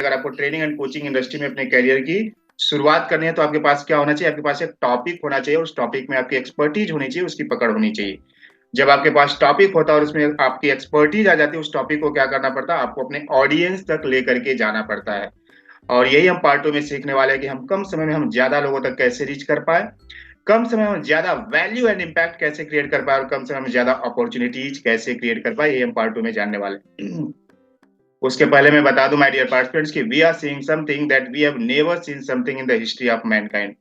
अगर आपको training and coaching industry में अपने करियर की शुरुआत करनी है तो आपके पास क्या होना चाहिए? आपके पास एक टॉपिक होना चाहिए, उस टॉपिक में आपकी एक्सपर्टीज होनी चाहिए, उसकी पकड़ होनी चाहिए। जब आपके पास टॉपिक होता है और उसमें आपकी एक्सपर्टीज आ जाती है, उस टॉपिक को क्या करना पड़ता है? आपको अपने ऑडियंस तक लेकर के जाना पड़ता है। और यही हम पार्ट 2 में सीखने वाले हैं कि हम कम समय में हम ज्यादा लोगों तक कैसे रीच कर पाए, कम समय में ज्यादा वैल्यू एंड इम्पैक्ट कैसे क्रिएट कर पाए और कम समय में ज्यादा अपॉर्चुनिटीज कैसे क्रिएट कर पाए, ये हम पार्ट 2 में जानने वाले हैं। उसके पहले मैं बता दूं माय डियर पार्टिसिपेंट्स कि we are seeing something that we have never seen something in the history of mankind.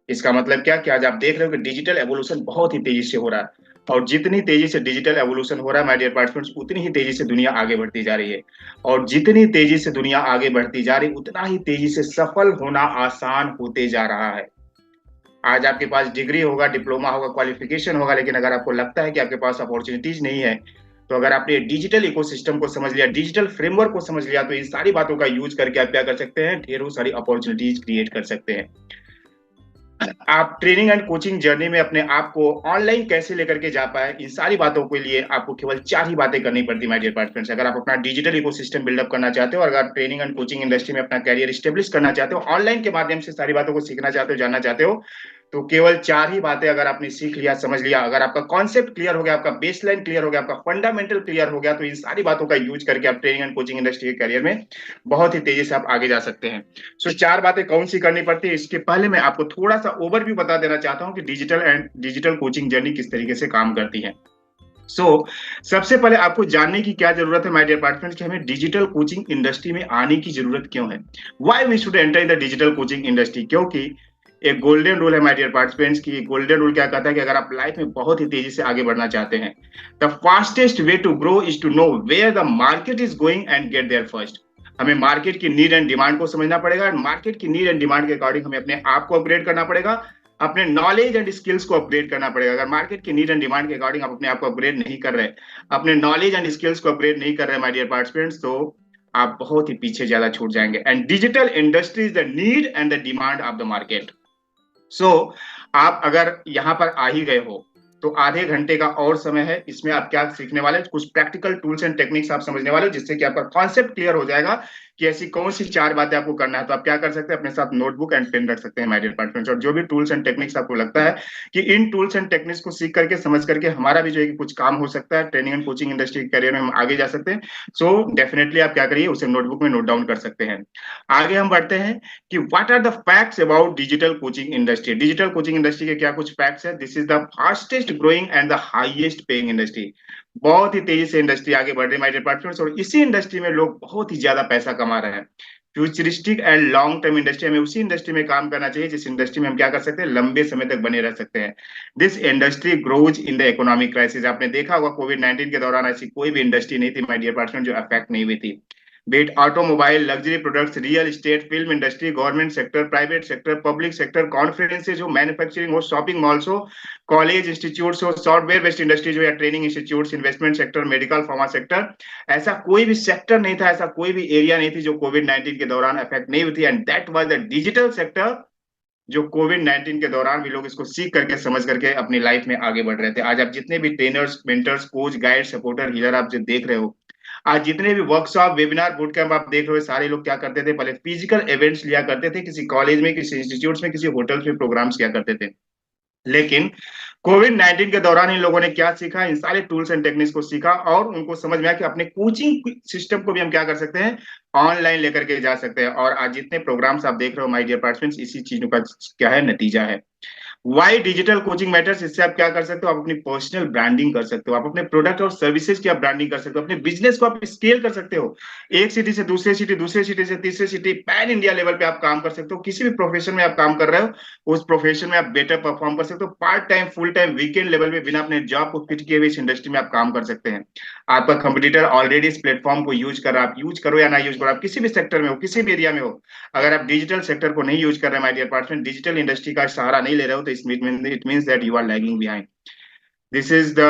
इसका मतलब क्या कि आज आप देख रहे हो कि डिजिटल एवोल्यूशन बहुत ही तेजी से हो रहा है, और जितनी तेजी से डिजिटल एवोल्यूशन हो रहा है माय डियर पार्टिसिपेंट्स, उतनी ही तेजी से दुनिया आगे बढ़ती जा रही है। और जितनी तेजी से दुनिया आगे बढ़ती जा रही है, उतना ही तेजी से सफल होना आसान होते जा रहा है। आज आपके पास डिग्री होगा, डिप्लोमा होगा, क्वालिफिकेशन होगा, लेकिन अगर आपको लगता है कि आपके पास अपॉर्चुनिटीज नहीं है, तो अगर आपने डिजिटल इकोसिस्टम को समझ लिया, डिजिटल फ्रेमवर्क को समझ लिया, तो इन सारी बातों का यूज करके आप क्या कर सकते हैं? ढेरों सारी अपॉर्चुनिटीज क्रिएट कर सकते हैं। आप ट्रेनिंग एंड कोचिंग जर्नी में अपने आप को ऑनलाइन कैसे लेकर के जा पाए, इन सारी बातों के लिए आपको केवल 4 ही बातें करनी पड़ती, माय डियर पार्टनर्स। अगर आप अपना डिजिटल इकोसिस्टम बिल्डअप करना चाहते हो और अगर ट्रेनिंग एंड कोचिंग इंडस्ट्री में अपना कैरियर स्टेब्लिश करना चाहते हो, ऑनलाइन के माध्यम से सारी बातों को सीखना चाहते हो, जानना चाहते हो, तो केवल 4 ही बातें अगर आपने सीख लिया, समझ लिया, अगर आपका कॉन्सेप्ट क्लियर हो गया, आपका बेसलाइन क्लियर हो गया, आपका फंडामेंटल क्लियर हो गया, तो इन सारी बातों का यूज करके आप ट्रेनिंग एंड कोचिंग इंडस्ट्री के करियर में बहुत ही तेजी से आप आगे जा सकते हैं। सो 4 बातें कौन सी करनी पड़ती है, इसके पहले मैं आपको थोड़ा सा ओवरव्यू बता देना चाहता हूं कि डिजिटल कोचिंग जर्नी किस तरीके से काम करती है। सबसे पहले आपको जानने की क्या जरूरत है माय डियर पार्टनर्स कि हमें डिजिटल कोचिंग इंडस्ट्री में आने की जरूरत क्यों है? Why we should enter in the digital coaching industry? क्योंकि एक गोल्डन रूल है माय डियर पार्टिसिपेंट्स की। गोल्डन रूल क्या कहता है कि अगर आप लाइफ में बहुत ही तेजी से आगे बढ़ना चाहते हैं, the fastest way to grow is to know where the market is going and get there first. हमें मार्केट की नीड एंड डिमांड को समझना पड़ेगा, मार्केट की नीड एंड डिमांड के अकॉर्डिंग हमें अपने आप को अपग्रेड करना पड़ेगा, अपने नॉलेज एंड स्किल्स को अपग्रेड करना पड़ेगा। अगर मार्केट की नीड एंड डिमांड के अकॉर्डिंग आप अपने आप को अपग्रेड नहीं कर रहे, अपने नॉलेज एंड स्किल्स को अपग्रेड नहीं कर रहे माय डियर पार्टिसिपेंट्स, तो आप बहुत ही पीछे ज्यादा छूट जाएंगे। And digital industry is the need and the demand of the market. आप अगर यहां पर आ ही गए हो, तो आधे घंटे का और समय है, इसमें आप क्या सीखने वाले हैं? कुछ प्रैक्टिकल टूल्स एंड टेक्निक्स आप समझने वाले हो, जिससे कि आपका कॉन्सेप्ट क्लियर हो जाएगा कि ऐसी कौन सी 4 बातें आपको करना है। तो आप क्या कर सकते हैं? अपने साथ नोटबुक एंड पेन रख सकते हैं माय डियर पार्टनर्स, और जो भी टूल्स एंड टेक्निक्स आपको लगता है कि इन टूल्स एंड टेक्निक्स को सीख करके, समझ करके हमारा भी जो है कि कुछ काम हो सकता है, ट्रेनिंग एंड कोचिंग इंडस्ट्री के करियर में हम आगे जा सकते हैं, डेफिनेटली आप क्या करिए, उसे नोटबुक में नोट डाउन कर सकते हैं। आगे हम बढ़ते हैं कि what are the facts about digital coaching industry. Digital coaching industry के क्या कुछ फैक्ट्स है? This is the fastest growing and the highest paying industry. बहुत ही तेजी से इंडस्ट्री आगे बढ़ रही है माय डियर पार्टनर्स, और इसी इंडस्ट्री में लोग बहुत ही ज्यादा पैसा कमा रहे हैं। Futuristic and long term industry, हमें उसी इंडस्ट्री में काम करना चाहिए जिस इंडस्ट्री में हम क्या कर सकते हैं? लंबे समय तक बने रह सकते हैं। This industry grows in the economic crisis. आपने देखा होगा कोविड-19 के दौरान ऐसी कोई भी इंडस्ट्री नहीं थी माय डियर पार्टनर जो अफेक्ट नहीं हुई थी। Be it automobile, luxury products, real estate, film industry, government sector, private sector, public sector, conferences हो, मैन्युफैक्चरिंग हो, शॉपिंग मॉल्स हो, कॉलेज इंस्टीट्यूट्स हो, सॉफ्टवेयर बेस्ड इंडस्ट्रीज हो या training institutes, investment sector, medical pharma sector, ऐसा कोई भी सेक्टर नहीं था, ऐसा कोई भी एरिया नहीं थी जो कोविड-19 के दौरान अफेक्ट नहीं हुई थी। And that was the digital sector, जो कोविड-19 के दौरान भी लोग इसको सीख करके, समझ करके अपनी लाइफ में आगे बढ़ रहे थे। आज आप जितने भी trainers, mentors, coach, guide, supporter, healer आप जो देख रहे हो, आज जितने भी वर्कशॉप, वेबिनार, बूट कैंप आप देख रहे हो, सारे लोग क्या करते थे? पहले फिजिकल इवेंट्स लिया करते थे, किसी कॉलेज में, किसी इंस्टीट्यूट में, किसी होटल्स में प्रोग्राम्स किया करते थे। लेकिन कोविड-19 के दौरान इन लोगों ने क्या सीखा? इन सारे टूल्स एंड टेक्निक्स को सीखा और उनको समझ में आया कि अपने कोचिंग सिस्टम को भी हम क्या कर सकते हैं? ऑनलाइन लेकर के जा सकते हैं। और आज जितने प्रोग्राम्स आप देख रहे हो माय डियर पार्टिसिपेंट्स, इसी चीजों का क्या है? नतीजा है। Why digital coaching matters? इससे आप क्या कर सकते हो? आप अपनी पर्सनल ब्रांडिंग कर सकते हो, आप अपने प्रोडक्ट और सर्विसेज की आप ब्रांडिंग कर सकते हो, अपने बिजनेस को आप स्केल कर सकते हो। एक सिटी से दूसरे सिटी, दूसरे सिटी से तीसरे सिटी, पैन इंडिया लेवल पे आप काम कर सकते हो। किसी भी प्रोफेशन में आप काम कर रहे हो, उस प्रोफेशन में आप बेटर परफॉर्म कर सकते हो। Part time, full time, weekend level पे बिना अपने जॉब को फिट किए हुए इस इंडस्ट्री में आप काम कर सकते हैं। आपका कंपटीटर ऑलरेडी इस प्लेटफॉर्म को यूज कर रहा है, आप यूज करो या ना यूज करो, आप किसी भी सेक्टर में हो, किसी भी एरिया में हो, अगर आप डिजिटल सेक्टर को नहीं यूज कर रहे हैं my dear partner, digital industry का सहारा नहीं ले रहे हो, तो it means that you are lagging behind. This is the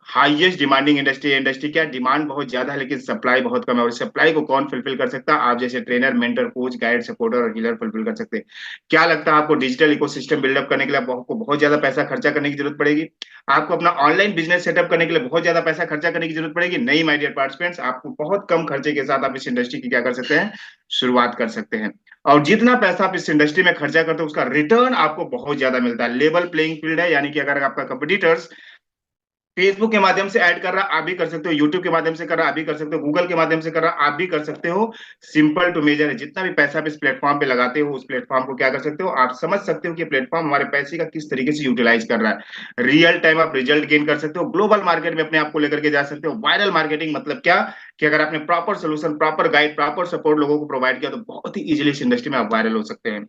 highest demanding industry. Industry क्या, डिमांड बहुत ज्यादा है लेकिन सप्लाई बहुत कम है, और सप्लाई को कौन फुलफिल कर सकता है? आप जैसे trainer, mentor, coach, guide, supporter और हीलर फुलफिल कर सकते हैं। क्या लगता है आपको डिजिटल इकोसिस्टम बिल्डअप करने के लिए आपको बहुत ज्यादा पैसा खर्चा करने की जरूरत पड़ेगी? आपको अपना ऑनलाइन बिजनेस सेटअप करने के लिए बहुत ज्यादा पैसा खर्चा करने की जरूरत पड़ेगी? नहीं माय डियर पार्टिसिपेंट्स, आपको बहुत कम खर्चे के साथ आप इस इंडस्ट्री की क्या कर सकते हैं, शुरुआत कर सकते हैं। और जितना पैसा आप इस इंडस्ट्री में खर्चा करते हो उसका रिटर्न आपको बहुत ज्यादा मिलता है। लेवल प्लेइंग फील्ड है, यानी कि अगर आपका कंपटीटर्स फेसबुक के माध्यम से ऐड कर रहा, आप भी कर सकते हो। यूट्यूब के माध्यम से कर रहा, आप भी कर सकते हो। गूगल के माध्यम से कर रहा, आप भी कर सकते हो। सिंपल टू मेजर है। जितना भी पैसा आप इस प्लेटफॉर्म पे लगाते हो, उस प्लेटफॉर्म को क्या कर सकते हो, आप समझ सकते हो कि प्लेटफॉर्म हमारे पैसे का किस तरीके से यूटिलाइज कर रहा है। रियल टाइम आप रिजल्ट गेन कर सकते हो। ग्लोबल मार्केट में अपने आप को लेकर के जा सकते हो। वायरल मार्केटिंग मतलब क्या, कि अगर आपने proper solution, proper guide, proper support लोगों को प्रोवाइड किया तो बहुत ही इजिली इस इंडस्ट्री में आप वायरल हो सकते हैं।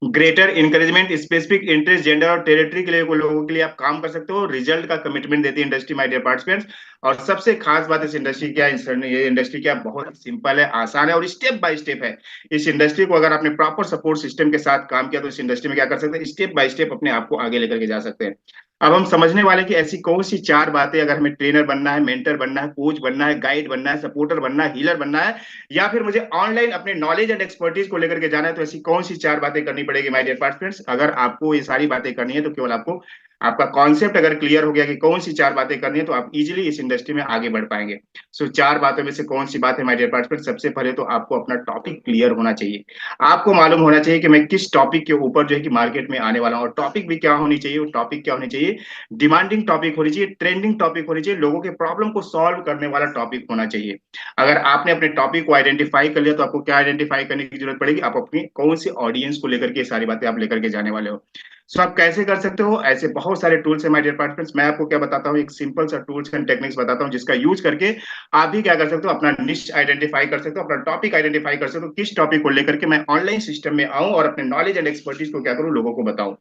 Greater encouragement, specific interest, gender और टेरिटरी के लिए लोगों के लिए आप काम कर सकते हो। रिजल्ट का कमिटमेंट देती है इंडस्ट्री माय डियर पार्टिसिपेंट्स। और सबसे खास बात इस इंडस्ट्री क्या है, ये इंडस्ट्री क्या बहुत सिंपल है, आसान है और स्टेप बाय स्टेप है। इस इंडस्ट्री को अगर आपने प्रॉपर सपोर्ट सिस्टम के साथ काम किया तो इस इंडस्ट्री में क्या कर सकते हैं, स्टेप बाय स्टेप अपने आप को आगे लेकर के जा सकते हैं। अब हम समझने वाले कि ऐसी कौन सी चार बातें, अगर हमें ट्रेनर बनना है, मेंटर बनना है, कोच बनना है, गाइड बनना है, सपोर्टर बनना है, हीलर बनना है, या फिर मुझे ऑनलाइन अपने नॉलेज एंड एक्सपर्टीज को लेकर के जाना है, तो ऐसी कौन सी चार बातें करनी पड़ेगी माय डियर पार्टिसिपेंट्स? अगर आपको ये सारी बातें करनी है तो केवल आपको, आपका कॉन्सेप्ट अगर क्लियर हो गया कि कौन सी चार बातें करनी है, तो आप इजीली इस इंडस्ट्री में आगे बढ़ पाएंगे। सो चार बातों में से कौन सी बात है माय डियर पार्टिसिपेंट्स? सबसे पहले तो आपको अपना टॉपिक क्लियर होना चाहिए। आपको मालूम होना चाहिए कि मैं किस टॉपिक के ऊपर जो है कि मार्केट में आने वाला हूँ, और टॉपिक भी क्या होनी चाहिए, वो टॉपिक क्या होनी चाहिए, डिमांडिंग टॉपिक होनी चाहिए, ट्रेंडिंग टॉपिक होनी चाहिए, लोगों के प्रॉब्लम को सॉल्व करने वाला टॉपिक होना चाहिए। अगर आपने अपने टॉपिक को आइडेंटिफाई कर लिया तो आपको क्या आइडेंटिफाई करने की जरूरत पड़ेगी, आप अपनी कौन सी ऑडियंस को लेकर के सारी बातें आप लेकर के जाने वाले हो। सो आप कैसे कर सकते हो, ऐसे बहुत सारे टूल्स है माय डियर पार्टिसिपेंट्स। मैं आपको क्या बताता हूँ, एक सिंपल सा टूल्स एंड टेक्निक्स बताता हूँ जिसका यूज करके आप भी क्या कर सकते हो, अपना निश आइडेंटिफाई कर सकते हो, अपना टॉपिक आइडेंटिफाई कर सकते हो, किस टॉपिक को लेकर के मैं ऑनलाइन सिस्टम में आऊं और अपने नॉलेज एंड एक्सपर्टीज को क्या करूं, लोगों को बताऊं।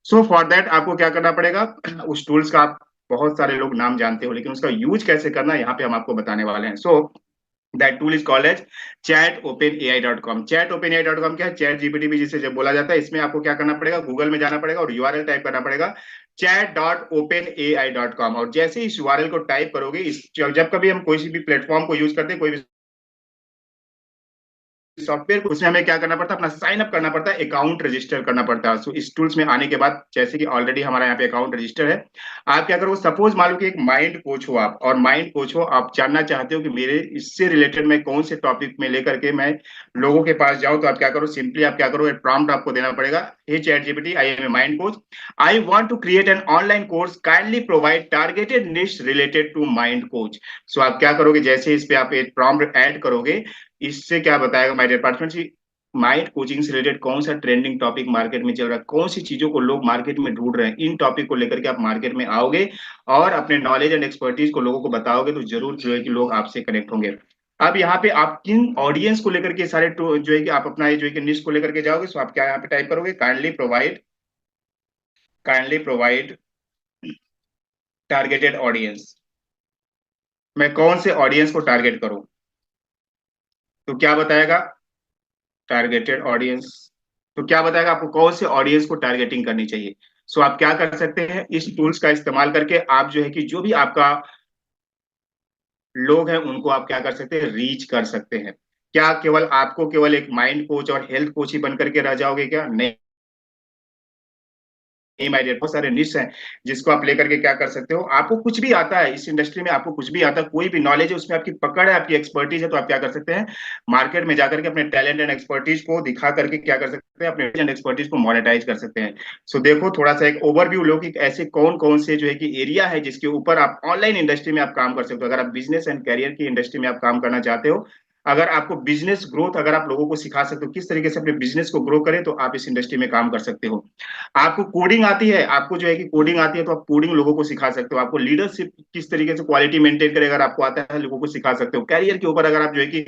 सो फॉर दैट आपको क्या करना पड़ेगा, उस टूल्स का आप बहुत सारे लोग नाम जानते हो, लेकिन उसका यूज कैसे करना है यहाँ पे हम आपको बताने वाले हैं। So that tool is called as chatopenai.com। chatopenai.com क्या है, चैट जीपीटी भी जिसे जब बोला जाता है। इसमें आपको क्या करना पड़ेगा, गूगल में जाना पड़ेगा और यूआरएल टाइप करना पड़ेगा chat.openai.com। और जैसे ही इस यूआरएल को टाइप करोगे, इस जब कभी हम कोई भी प्लेटफॉर्म को यूज करते हैं, कोई भी सॉफ्टवेयर, उसमें हमें क्या करना पड़ता है, अपना साइन अप करना पड़ता है, अकाउंट रजिस्टर करना पड़ता है। सो इस टूल्स में आने के बाद, जैसे कि ऑलरेडी हमारा यहाँ पे अकाउंट रजिस्टर है, आप क्या करो, सपोज मान लो कि एक माइंड कोच हो आप, और माइंड कोच हो, आप जानना चाहते हो कि मेरे इससे रिलेटेड मैं कौन से टॉपिक में लेकर के मैं लोगों के पास जाऊं, तो आप क्या करो, सिंपली आप क्या करो, एक प्रॉम्प्ट आपको देना पड़ेगा। Hey ChatGPT, I am a mind coach, I want to create an online course, kindly provide targeted niche related to mind coach. So आप क्या करोगे, जैसे इस पे आप एक प्रॉम्प्ट ऐड करोगे, इससे क्या बताएगा my dear partner, mind coaching से रिलेटेड कौन सा ट्रेंडिंग टॉपिक मार्केट में चल रहा है, कौन सी चीजों को लोग मार्केट में ढूंढ रहे हैं, इन टॉपिक को लेकर के आप मार्केट में आओगे और अपने नॉलेज एंड एक्सपर्टीज को लोगों को बताओगे, तो जरूर जो है कि लोग आपसे कनेक्ट होंगे। अब यहाँ पे आप किन ऑडियंस को लेकर के सारे जो है कि आप अपना ये जो है कि निश को लेकर के जाओगे, सो आप क्या यहाँ पे टाइप करोगे, काइंडली प्रोवाइड टारगेटेड ऑडियंस। मैं कौन से ऑडियंस को टारगेट करूं, तो क्या बताएगा, टारगेटेड ऑडियंस। तो क्या बताएगा आपको कौन से ऑडियंस को टारगेटिंग करनी चाहिए। सो आप क्या कर सकते हैं, इस टूल्स का इस्तेमाल करके आप जो है कि जो भी आपका लोग हैं उनको आप क्या कर सकते हैं, रीच कर सकते हैं। क्या केवल आपको केवल एक माइंड कोच और हेल्थ कोच ही बन करके रह जाओगे क्या, नहीं माय डियर, बहुत सारे निश हैं जिसको आप लेकर के क्या कर सकते हो। आपको कुछ भी आता है इस इंडस्ट्री में, आपको कुछ भी आता है, कोई भी नॉलेज है उसमें आपकी पकड़ है, आपकी एक्सपर्टीज है, तो आप क्या कर सकते हैं, मार्केट में जाकर के अपने टैलेंट एंड एक्सपर्टीज को दिखा करके क्या कर सकते हैं, अपने एंड एक्सपर्टीज को मोनेटाइज कर सकते हैं। सो देखो थोड़ा सा एक ओवरव्यू लो कि ऐसे कौन कौन से जो है कि एरिया है जिसके ऊपर आप ऑनलाइन इंडस्ट्री में आप काम कर सकते हो। अगर आप बिजनेस एंड करियर की इंडस्ट्री में आप काम करना चाहते हो, अगर आपको बिजनेस ग्रोथ, अगर आप लोगों को सिखा सकते हो किस तरीके से अपने बिजनेस को ग्रो करें, तो आप इस इंडस्ट्री में काम कर सकते हो। आपको कोडिंग आती है, आपको जो है कि कोडिंग आती है, तो आप कोडिंग लोगों को सिखा सकते हो। आपको लीडरशिप किस तरीके से क्वालिटी मेंटेन करे, अगर आपको आता है, लोगों को सिखा सकते हो। कैरियर के ऊपर अगर आप जो है कि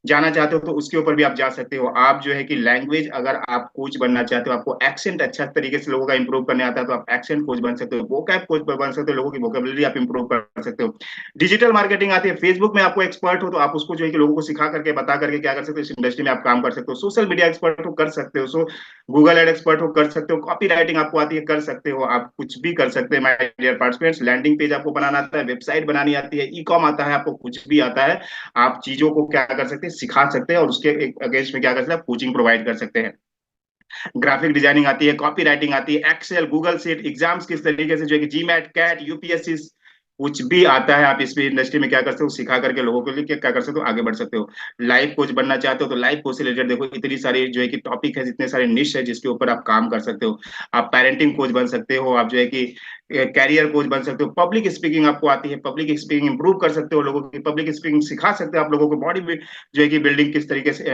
जाना चाहते हो तो उसके ऊपर भी आप जा सकते हो। आप जो है कि लैंग्वेज, अगर आप कोच बनना चाहते हो, आपको एक्सेंट अच्छा तरीके से लोगों का इंप्रूव करने आता है, तो आप एक्सेंट कोच बन सकते हो, वोकैब कोच बन सकते हो, लोगों की वोकेबलरी आप इंप्रूव कर सकते हो। डिजिटल मार्केटिंग आती है, फेसबुक में आपको एक्सपर्ट हो तो आप उसको जो है कि लोगों को सिखा करके बता करके क्या कर सकते हो, इस इंडस्ट्री में आप काम कर सकते हो। सोशल मीडिया एक्सपर्ट हो, कर सकते हो। सो गूगल एड एक्सपर्ट हो, कर सकते हो। कॉपी राइटिंग आपको आती है, कर सकते हो। आप कुछ भी कर सकते हैं my dear participants. Landing page आपको बनाना आता है, वेबसाइट बनानी आती है, ई कॉम आता है, आपको कुछ भी आता है। आप चीजों को क्या कर सकते हैं, सिखा सकते हैं, और उसके अगेंस्ट में क्या कर सकते हैं, कोचिंग प्रोवाइड कर सकते हैं। ग्राफिक डिजाइनिंग आती है, कॉपी राइटिंग आती है, एक्सेल, गूगल सीट, एग्जाम्स किस तरीके से जो है कि जीमैट, कैट, यूपीएससी, कुछ भी आता है, आप इस इंडस्ट्री में क्या कर सकते हो, सिखा करके लोगों के लिए क्या कर सकते हो, आगे बढ़ सकते हो। लाइफ कोच बनना चाहते हो तो लाइफ कोच से रिलेटेड देखो इतनी सारी जो है कि टॉपिक है, इतने सारे निश है जिसके ऊपर आप काम कर सकते हो। आप पेरेंटिंग कोच बन सकते हो, आप जो है कि कैरियर कोच बन सकते हो। पब्लिक स्पीकिंग आपको आती है, पब्लिक स्पीकिंग इंप्रूव कर सकते हो, लोगों की पब्लिक स्पीकिंग सिखा सकते हो, आप लोगों को बॉडी जो है कि बिल्डिंग किस तरीके से,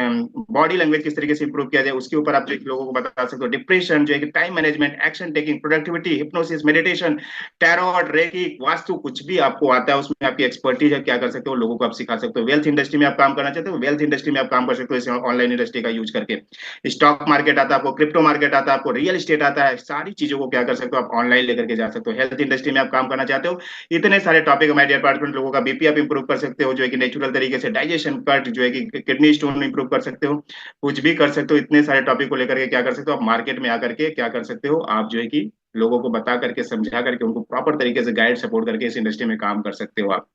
बॉडी लैंग्वेज किस तरीके से इंप्रूव किया जाए उसके ऊपर आप जो है कि लोगों को बता सकते हो। डिप्रेशन जो है कि time management, action taking, productivity, hypnosis, meditation, tarot, reiki, vastu, कुछ भी आपको आता है उसमें आपकी एक्सपर्टीज है, क्या कर सकते हो, लोगों को आप सिखा सकते हो। वेल्थ इंडस्ट्री में आप काम करना चाहते हो, वेल्थ इंडस्ट्री में आप काम कर सकते हो, इस ऑनलाइन इंडस्ट्री का यूज करके। स्टॉक मार्केट आता है आपको, क्रिप्टो मार्केट आता है आपको, रियल एस्टेट आता है, सारी चीजों को क्या कर सकते हो, आप ऑनलाइन लेकर के जा सकते हो। हेल्थ इंडस्ट्री में आप काम करना चाहते हो, इतने सारे टॉपिक माय डियर पार्टनर, लोगों का बीपी आप इंप्रूव कर सकते हो, जो है कि नेचुरल तरीके से, डाइजेशन कट जो है कि किडनी स्टोन इंप्रूव कर सकते हो, कुछ भी कर सकते हो। इतने सारे टॉपिक को लेकर के क्या कर सकते हो, आप मार्केट में आकर के क्या कर सकते हो, आप जो है कि लोगों को बता करके, समझा करके, उनको प्रॉपर तरीके से गाइड सपोर्ट करके इस इंडस्ट्री में काम कर सकते हो आप।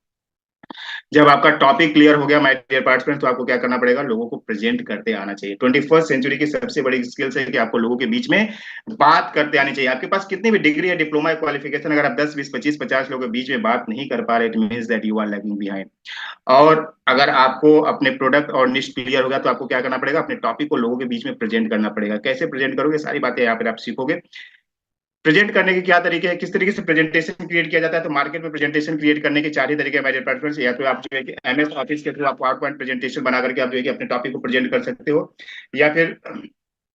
जब आपका टॉपिक क्लियर हो गया माय डियर पार्टिसिपेंट्स, तो आपको क्या करना पड़ेगा, लोगों को प्रेजेंट करते आना चाहिए। 21st सेंचुरी की सबसे बड़ी स्किल्स है कि आपको लोगों के बीच में बात करते आनी चाहिए। आपके पास कितनी भी डिग्री है, डिप्लोमा है, क्वालिफिकेशन, अगर आप 10 20 25 50 लोगों के बीच में बात नहीं कर पा रहे, it means that you are lagging behind. और अगर आपको अपने प्रोडक्ट और निश क्लियर होगा तो आपको क्या करना पड़ेगा, अपने टॉपिक को लोगों के बीच में प्रेजेंट करना पड़ेगा। कैसे प्रेजेंट करोगे, सारी बातें यहाँ पर आप सीखोगे। प्रेजेंट करने के क्या तरीके हैं, किस तरीके से प्रेजेंटेशन क्रिएट किया जाता है, तो मार्केट में प्रेजेंटेशन क्रिएट करने के चार ही तरीके हैं मेरे पास। या तो आप जो है कि एमएस ऑफिस के थ्रू आप पावर पॉइंट प्रेजेंटेशन बना करके आप जो है कि अपने टॉपिक को प्रेजेंट कर सकते हो, या फिर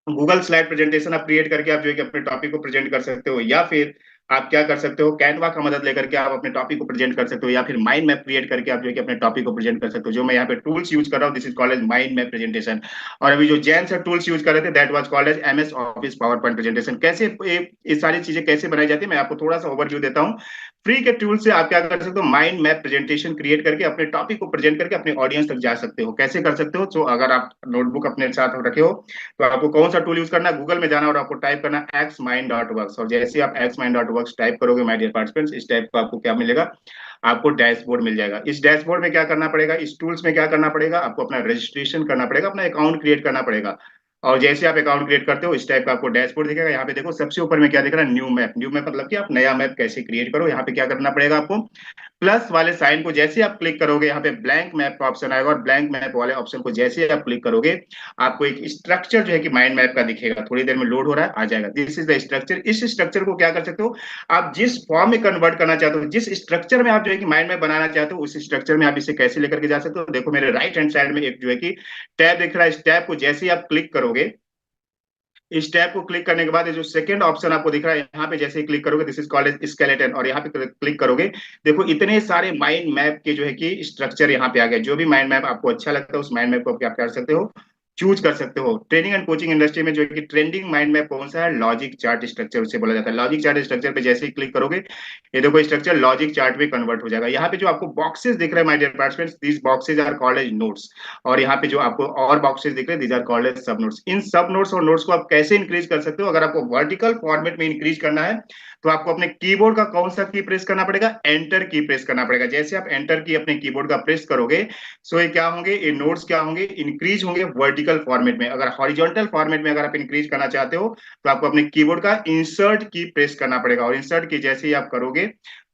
गूगल स्लाइड प्रेजेंटेशन आप क्रिएट करके आप जो है कि अपने टॉपिक को प्रेजेंट कर सकते हो, या फिर आप क्या कर सकते हो, कैनवा का मदद लेकर के आप अपने टॉपिक को प्रेजेंट कर सकते हो, या फिर माइंड मैप क्रिएट करके आप जो है कि अपने टॉपिक को प्रेजेंट कर सकते हो। जो मैं यहाँ पे टूल्स यूज कर रहा हूँ, this is called as mind map presentation. और अभी जो जैन सर टूल्स यूज कर रहे थे, that was called as MS office PowerPoint presentation. कैसे ये सारी चीजें कैसे बनाई जाती है, मैं आपको थोड़ा सा ओवरव्यू देता हूँ। फ्री के टूल से आप क्या कर सकते हो, माइंड मैप प्रेजेंटेशन क्रिएट करके अपने टॉपिक को प्रेजेंट करके अपने ऑडियंस तक जा सकते हो। कैसे कर सकते हो, तो अगर आप नोटबुक अपने साथ रखे हो तो आपको कौन सा टूल यूज करना है, गूगल में जाना और आपको टाइप करना xmind.works। और जैसे ही आप xmind.works टाइप करोगे माय डियर पार्टिसिपेंट्स, इस टाइप का आपको क्या मिलेगा, आपको डैशबोर्ड मिल जाएगा। इस डैशबोर्ड में क्या करना पड़ेगा, इस टूल्स में क्या करना पड़ेगा, आपको अपना रजिस्ट्रेशन करना पड़ेगा, अपना अकाउंट क्रिएट करना पड़ेगा। और जैसे आप अकाउंट क्रिएट करते हो, इस टाइप का आपको डैशबोर्ड दिखेगा। यहाँ पे देखो सबसे ऊपर में क्या दिख रहा है, न्यू मैप। न्यू मैप मतलब कि आप नया मैप कैसे क्रिएट करो। यहाँ पे क्या करना पड़ेगा आपको, प्लस वाले साइन को जैसे आप क्लिक करोगे, यहाँ पे ब्लैंक मैप का ऑप्शन आएगा, और ब्लैंक मैप वाले ऑप्शन को जैसे आप क्लिक करोगे, आपको एक स्ट्रक्चर जो है कि माइंड मैप का दिखेगा। थोड़ी देर में लोड हो रहा है, आ जाएगा। This is the structure. इस स्ट्रक्चर को क्या कर सकते हो, आप जिस फॉर्म में कन्वर्ट करना चाहते हो, जिस स्ट्रक्चर में आप जो है कि माइंड मैप बनाना चाहते हो, उस स्ट्रक्चर में आप इसे कैसे लेकर के जा सकते हो। देखो मेरे राइट हैंड साइड में एक जो है कि टैब दिख रहा है, इस टैब को जैसे ही आप क्लिक करोगे, इस टैब को क्लिक करने के बाद ये जो सेकंड ऑप्शन आपको दिख रहा है, यहाँ पे जैसे ही क्लिक करोगे, दिस इज कॉल्ड स्केलेटन, और यहाँ पे क्लिक करोगे, देखो इतने सारे माइंड मैप के जो है कि स्ट्रक्चर यहाँ पे आ गए। जो भी माइंड मैप आपको अच्छा लगता है, उस माइंड मैप को आप क्या कर सकते हो, चूज कर सकते हो। ट्रेनिंग एंड कोचिंग इंडस्ट्री में जो है कि ट्रेंडिंग माइंड मैप कौन सा है, लॉजिक चार्ट स्ट्रक्चर उसे बोला जाता है। लॉजिक चार्ट स्ट्रक्चर पे जैसे ही क्लिक करोगे, ये देखो स्ट्रक्चर लॉजिक चार्ट में कन्वर्ट हो जाएगा। यहाँ पे जो आपको बॉक्सेस दिख रहे हैं my dear participants, these boxes are called as notes. और यहाँ पे जो आपको और बॉक्सेस दिख रहे हैं, दीज आर कॉल्ड एज सब नोट्स। इन सब नोट्स और नोट्स को आप कैसे इंक्रीज कर सकते हो, अगर आपको वर्टिकल फॉर्मेट में इंक्रीज करना है, तो आपको अपने कीबोर्ड का कौन सा की प्रेस करना पड़ेगा, एंटर की प्रेस करना पड़ेगा। जैसे आप एंटर की अपने कीबोर्ड का प्रेस करोगे, सो ये क्या होंगे, ये नोट्स क्या होंगे, इंक्रीज होंगे वर्टिकल फॉर्मेट में। अगर हॉरिजॉन्टल फॉर्मेट में अगर आप इंक्रीज करना चाहते हो, तो आपको अपने कीबोर्ड का इंसर्ट की प्रेस करना पड़ेगा, और इंसर्ट की जैसे ही आप करोगे,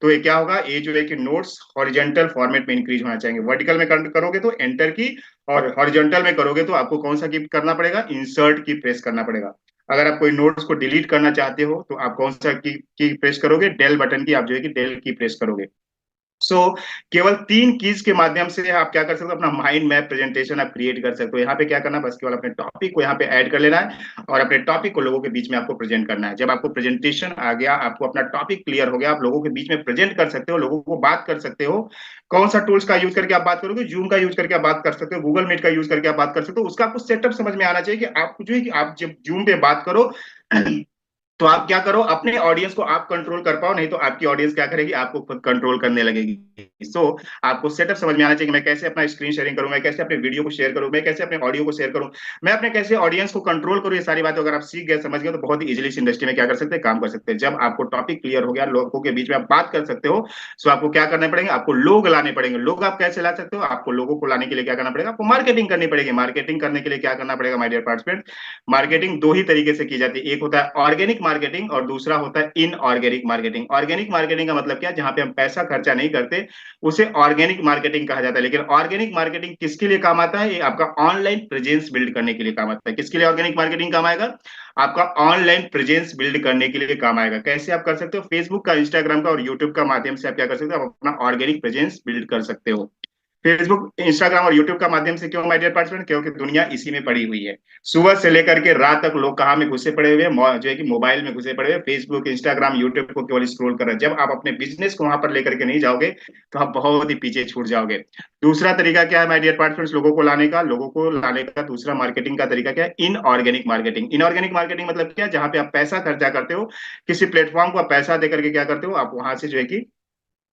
तो ये क्या होगा, ये जो है कि नोट्स हॉरिजॉन्टल फॉर्मेट में इंक्रीज होना चाहिए। वर्टिकल में करोगे तो एंटर की, और हॉरिजॉन्टल में करोगे तो आपको कौन सा की करना पड़ेगा, इंसर्ट की प्रेस करना पड़ेगा। अगर आप कोई नोट्स को डिलीट करना चाहते हो, तो आप कौन सा की प्रेस करोगे, डेल बटन की आप जो है कि डेल की प्रेस करोगे। सो केवल 3 कीज के माध्यम से आप क्या कर सकते हो, अपना माइंड मैप प्रेजेंटेशन आप क्रिएट कर सकते हो। यहाँ पे क्या करना है, बस केवल अपने टॉपिक को यहाँ पे ऐड कर लेना है और अपने टॉपिक को लोगों के बीच में आपको प्रेजेंट करना है। जब आपको प्रेजेंटेशन आ गया, आपको अपना टॉपिक क्लियर हो गया, आप लोगों के बीच में प्रेजेंट कर सकते हो, लोगों को बात कर सकते हो। कौन सा टूल्स का यूज करके आप बात करोगे, जूम का यूज करके आप बात कर सकते हो, गूगल मीट का यूज करके आप बात कर सकते हो। उसका आपको सेटअप समझ में आना चाहिए कि आप जो है कि आप जब जूम पे बात करो तो आप क्या करो, अपने ऑडियंस को आप कंट्रोल कर पाओ, नहीं तो आपकी ऑडियंस क्या करेगी, आपको खुद कंट्रोल करने लगेगी। आपको सेटअप समझ में आना चाहिए कि मैं कैसे अपना स्क्रीन शेयरिंग करूं, मैं कैसे अपने वीडियो को शेयर करूं, मैं कैसे अपने ऑडियो को शेयर करूं, मैं अपने कैसे ऑडियंस को कंट्रोल करूं। ये सारी बातें अगर आप सीख गए, समझ गए, तो बहुत ही इजीली इस इंडस्ट्री में क्या कर सकते हैं, काम कर सकते हैं। जब आपको टॉपिक क्लियर हो गया, लोगों के बीच में आप बात कर सकते हो, सो आपको क्या करना पड़ेगा, आपको लोग लाने पड़ेंगे। लोग आप कैसे ला सकते हो, आपको लोगों को लाने के लिए क्या करना पड़ेगा, आपको मार्केटिंग करनी पड़ेगी। मार्केटिंग करने के लिए क्या करना पड़ेगा माय डियर पार्टिसिपेंट, मार्केटिंग दो ही तरीके से की जाती है, एक होता है ऑर्गेनिक मार्केटिंग और दूसरा होता है इनऑर्गेनिक मार्केटिंग। ऑर्गेनिक मार्केटिंग का मतलब क्या है, जहां पे हम पैसा खर्चा नहीं करते, उसे ऑर्गेनिक मार्केटिंग कहा जाता है। लेकिन ऑर्गेनिक मार्केटिंग किसके लिए काम आता है, ये आपका ऑनलाइन प्रेजेंस बिल्ड करने के लिए काम आता है। किसके लिए ऑर्गेनिक मार्केटिंग काम आएगा, आपका ऑनलाइन प्रेजेंस बिल्ड करने के लिए काम आएगा। कैसे आप कर सकते हो, फेसबुक का, इंस्टाग्राम का और यूट्यूब का माध्यम से आप क्या कर सकते हो, आप अपना ऑर्गेनिक प्रेजेंस बिल्ड कर सकते हो। फेसबुक, इंस्टाग्राम और यूट्यूब का माध्यम से क्यों माय डियर पार्टिसिपेंट, क्योंकि दुनिया इसी में पड़ी हुई है। सुबह से लेकर के रात तक लोग कहाँ में घुसे पड़े हुए हैं, जो है कि मोबाइल में घुसे पड़े हुए, फेसबुक, इंस्टाग्राम, यूट्यूब को केवल स्क्रॉल कर रहे हैं। जब आप अपने बिजनेस को वहां पर लेकर के नहीं जाओगे, तो आप बहुत ही पीछे छूट जाओगे। दूसरा तरीका क्या है माय डियर पार्टिसिपेंट्स, लोगों को लाने का दूसरा मार्केटिंग का तरीका क्या है, इनऑर्गेनिक मार्केटिंग। इनऑर्गेनिक मार्केटिंग मतलब क्या, जहां पे आप पैसा खर्चा करते हो, किसी प्लेटफॉर्म को आप पैसा देकर के क्या करते हो, आप वहां से जो है कि